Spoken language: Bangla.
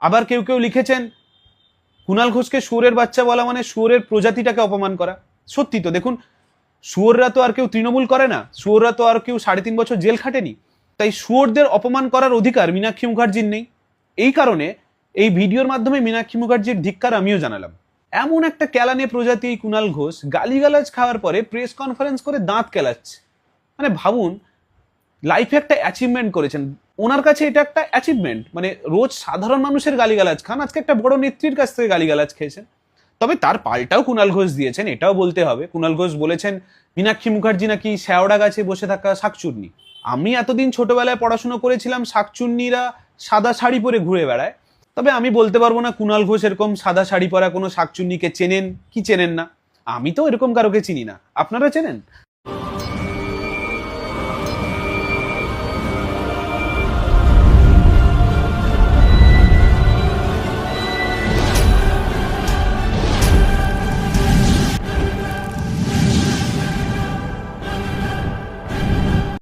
আবার কেউ কেউ লিখেছেন কুণাল ঘোষকে শুয়োরের বাচ্চা বলা মানে শুয়োরের প্রজাতিটাকে অপমান করা। সত্যি তো, দেখুন শুয়োররা তো আর কেউ তৃণমূল করে না, শুয়োররা তো আর কেউ 3.5 বছর জেল খাটেনি, তাই শুয়োরদের অপমান করার অধিকার মীনাক্ষী মুখার্জির নেই। এই কারণে এই ভিডিওর মাধ্যমে মীনাক্ষী মুখার্জির ধিক্কার আমিও জানালাম। এমন একটা ক্যালানে প্রজাতি এই কুণাল ঘোষ গালিগালাজ খাওয়ার পরে প্রেস কনফারেন্স করে দাঁত কেলাচ্ছে। মানে ভাবুন, লাইফে একটা অ্যাচিভমেন্ট করেছেন, ওনার কাছে এটা একটা অ্যাচিভমেন্ট। মানে রোজ সাধারণ মানুষের গালিগালাজ খান, আজকে একটা বড় নেত্রীর কাছ থেকে গালিগালাজ খেয়েছেন। তবে তার পাল্টাও কুণাল ঘোষ দিয়েছেন, এটাও বলতে হবে। কুণাল ঘোষ বলেছেন মীনাক্ষী মুখার্জি নাকি শেওড়া গাছে বসে থাকা শাকচুন্নি। আমি এতদিন ছোটবেলায় পড়াশোনা করেছিলাম শাকচুন্নিরা সাদা শাড়ি পরে ঘুরে বেড়ায়, তবে আমি বলতে পারবো না কুণাল ঘোষ এরকম সাদা শাড়ি পরা কোনো শাকচুন্নিকে চেনেন কি চেনেন না। আমি তো এরকম কারোকে চিনি না, আপনারা চেনেন?